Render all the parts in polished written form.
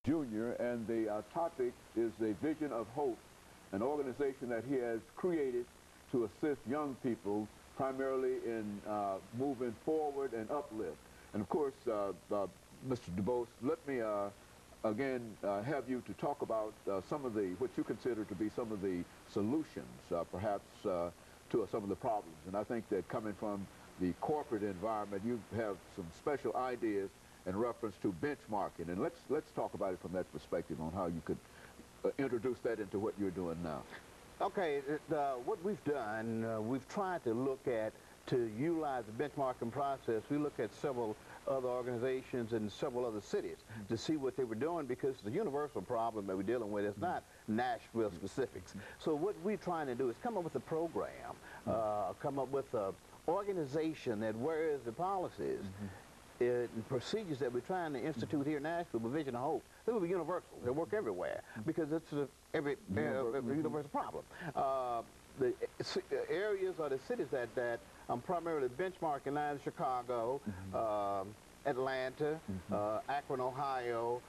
Jr., and the topic is a vision of hope, an organization that he has created to assist young people primarily in moving forward and uplift. And of course, Mr. DuBose, let me again have you to talk about some of what you consider to be some of the solutions, perhaps, to some of the problems. And I think that coming from the corporate environment, you have some special ideas in reference to benchmarking. And let's talk about it from that perspective on how you could introduce that into what you're doing now. Okay, what we've done, we've tried to look at, to utilize the benchmarking process, we look at several other organizations in several other cities to see what they were doing, because the universal problem that we're dealing with is not Nashville specifics. So what we're trying to do is come up with a program, come up with an organization that wears the policies and procedures that we're trying to institute here in Nashville with Vision of Hope. They will be universal. They work everywhere because it's every universal problem. The areas or the cities that I'm primarily benchmarking now is Chicago, Atlanta, Akron, Ohio,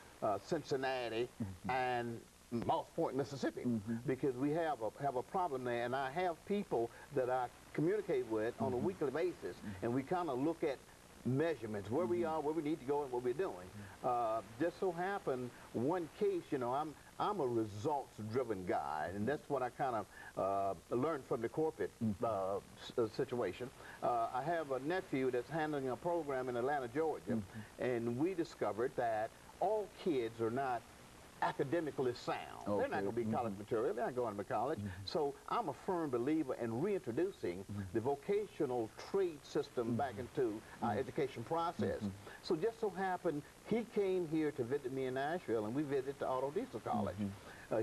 Cincinnati, and Moss Point, Mississippi, because we have a problem there, and I have people that I communicate with on a weekly basis, and we kind of look at measurements, where we are, where we need to go, and what we're doing. Just so happened, one case, you know, I'm a results-driven guy, and that's what I kind of learned from the corporate situation. I have a nephew that's handling a program in Atlanta, Georgia, and we discovered that all kids are not academically sound. Okay. They're not going to be college material. They're not going to college. So I'm a firm believer in reintroducing the vocational trade system back into our education process. So just so happened, he came here to visit me in Nashville, and we visited the Auto Diesel College.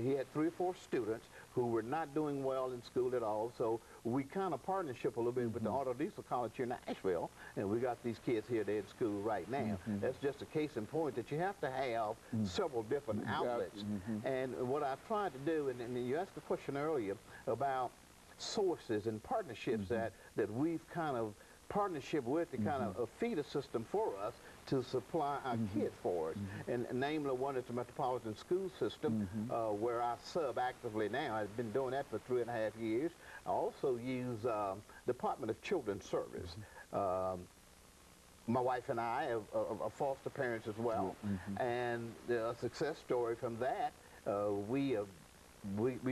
He had 3 or 4 students who were not doing well in school at all, so we kind of partnership a little bit with the Auto Diesel College here in Nashville, and we got these kids here, they're in school right now. That's just a case in point that you have to have several different outlets. And what I've tried to do, and you asked a question earlier about sources and partnerships that we've kind of partnership with to kind of feed a system for us to supply our kids for us. And namely, one is the Metropolitan School System, where I sub actively now. I've been doing that for 3.5 years. I also use Department of Children's Service. My wife and I are foster parents as well. And a success story from that, we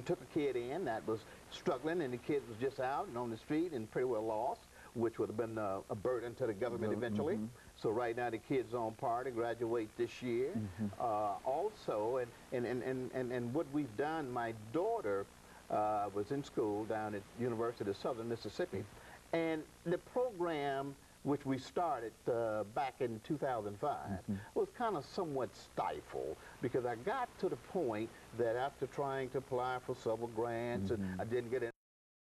took a kid in that was struggling, and the kid was just out and on the street and pretty well lost, which would have been a burden to the government eventually. So right now the kid's on par to graduate this year. Also, and what we've done, my daughter was in school down at University of Southern Mississippi, and the program which we started back in 2005 was kind of somewhat stifled, because I got to the point that after trying to apply for several grants and I didn't get